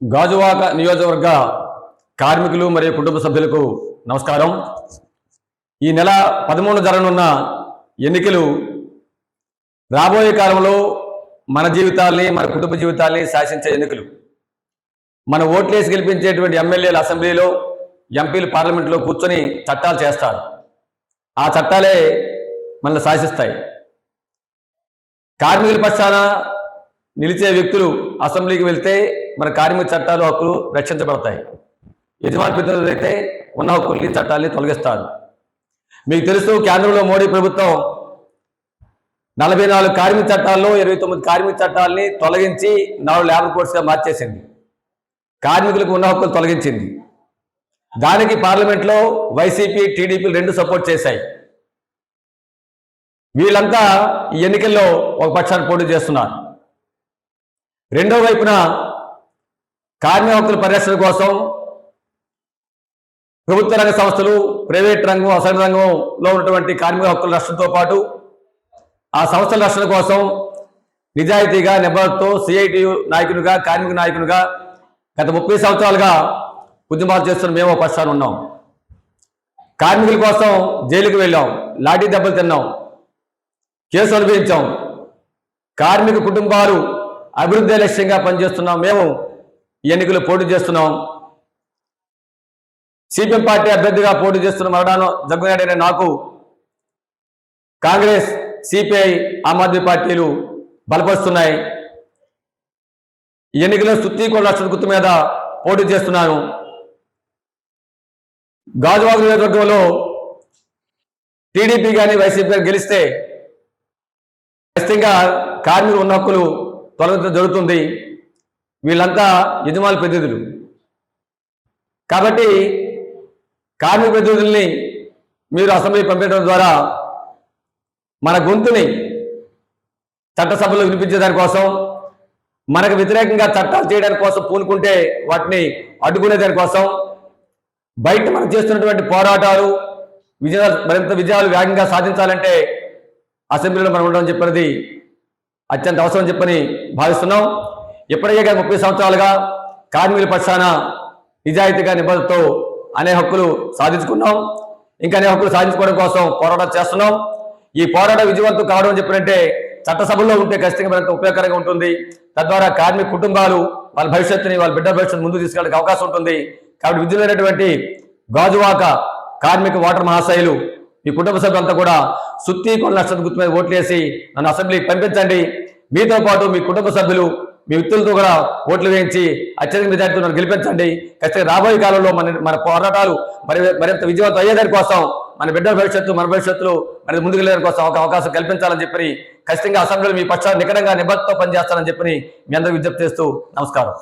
గాజువాక నియోజకవర్గ కార్మికులు మరియు కుటుంబ సభ్యులకు నమస్కారం. ఈ నెల 13 జరగనున్న ఎన్నికలు రాబోయే కాలంలో మన జీవితాల్ని, మన కుటుంబ జీవితాల్ని శాసించే ఎన్నికలు. మన ఓట్లేసి గెలిపించేటువంటి ఎమ్మెల్యేలు అసెంబ్లీలో, ఎంపీలు పార్లమెంట్లో కూర్చొని చట్టాలు చేస్తారు. ఆ చట్టాలే మనల్ని శాసిస్తాయి. కార్మికుల పక్షాన నిలిచే వ్యక్తులు అసెంబ్లీకి వెళ్తే మన కార్మిక చట్టాలు, హక్కులు రక్షించబడతాయి. యజమాని ప్రతినిధులు అయితే ఉన్న హక్కుల్ని, చట్టాలని తొలగిస్తారు. మీకు తెలుసు, కేంద్రంలో మోడీ ప్రభుత్వం 44 కార్మిక చట్టాల్లో 29 కార్మిక చట్టాలని తొలగించి 4 లేబర్ కోడ్స్గా మార్చేసింది. కార్మికులకు ఉన్న హక్కులు తొలగించింది. దానికి పార్లమెంట్లో వైసీపీ, టీడీపీలు రెండు సపోర్ట్ చేశాయి. వీళ్ళంతా ఈ ఎన్నికల్లో ఒక పక్షాన్ని పోటీ చేస్తున్నారు. రెండో వైపున కార్మిక హక్కుల పరిరక్షణ కోసం ప్రభుత్వ రంగ సంస్థలు, ప్రైవేట్ రంగం, అసంఘటిత రంగంలో ఉన్నటువంటి కార్మిక హక్కుల రక్షణతో పాటు ఆ సంస్థల రక్షణ కోసం నిజాయితీగా, నిబద్ధతతో సిఐటియు నాయకునిగా, కార్మిక నాయకునిగా గత 30 సంవత్సరాలుగా ఉద్యమాలు చేస్తున్న మేము పక్షాన ఉన్నాం. కార్మికుల కోసం జైలుకు వెళ్ళాం, లాఠీ దెబ్బలు తిన్నాం, కేసులు అనుభవించాం. కార్మిక కుటుంబాలు అభివృద్ధి లక్ష్యంగా పనిచేస్తున్నాం. మేము ఈ ఎన్నికలు పోటీ చేస్తున్నాం. సిపిఎం పార్టీ అభ్యర్థిగా పోటీ చేస్తున్న మరణాను జగ్గునాయుడు అనే నాకు కాంగ్రెస్, సిపిఐ, ఆమ్ ఆద్మీ పార్టీలు బలపరుస్తున్నాయి. ఈ ఎన్నికల్లో సుత్తికోట లక్షల గుర్తు మీద పోటీ చేస్తున్నాను. గాజువాక నియోజకవర్గంలో టీడీపీ కానీ వైసీపీ కానీ గెలిస్తే ఖచ్చితంగా కార్మికులు ఉన్న హక్కులు తొలగించడం జరుగుతుంది. వీళ్ళంతా యజమాని ప్రతినిధులు కాబట్టి కార్మిక ప్రతినిధుల్ని మీరు అసెంబ్లీ పంపించడం ద్వారా మన గొంతుని చట్టసభలో వినిపించేదాని కోసం, మనకు వ్యతిరేకంగా చట్టాలు చేయడానికి కోసం పూనుకుంటే వాటిని అడ్డుకునే దానికోసం, బయట మనం చేస్తున్నటువంటి పోరాటాలు మరింత విజయాలు వేగంగా సాధించాలంటే అసెంబ్లీలో మనం ఉండడం చెప్పినది అత్యంత అవసరం చెప్పని భావిస్తున్నాం. ఇప్పటికే 30 సంవత్సరాలుగా కార్మికుల పక్షాన నిజాయితీగా, నిబద్ధతతో అనేక హక్కులు సాధించుకున్నాం. ఇంకా అనేక హక్కులు సాధించుకోవడం కోసం పోరాటం చేస్తున్నాం. ఈ పోరాటం విజయవంతం కావడం చెప్పినట్టే చట్టసభల్లో ఉంటే ఖచ్చితంగా మరింత ఉపయోగకరంగా ఉంటుంది. తద్వారా కార్మిక కుటుంబాలు వాళ్ళ భవిష్యత్తుని, వాళ్ళ బిడ్డ భవిష్యత్తు ముందుకు తీసుకెళ్ళడానికి అవకాశం ఉంటుంది. కాబట్టి విద్యులైనటువంటి గాజువాక కార్మిక ఓటర్ మహాశయులు, మీ కుటుంబ సభ్యులంతా కూడా సుత్తికోట లక్షల గుర్తు మీద ఓట్లేసి నన్ను అసెంబ్లీకి పంపించండి. మీతో పాటు మీ కుటుంబ సభ్యులు, మీ వ్యక్తులతో కూడా ఓట్లు వేయించి అత్యధిక మెజార్టీతో నన్ను గెలిపించండి. ఖచ్చితంగా రాబోయే కాలంలో మన పోరాటాలు మరింత విజయవంతం అయ్యేదాని కోసం, మన బిడ్డల భవిష్యత్తు, మన భవిష్యత్తులో మరి ముందుకు వెళ్ళడానికి కోసం ఒక అవకాశం కల్పించాలని చెప్పి ఖచ్చితంగా అసెంబ్లీలో మీ పక్షాన్ని నికరంగా నిబద్ధతతో పనిచేస్తానని చెప్పి మీ అందరికీ విజ్ఞప్తి చేస్తూ నమస్కారం.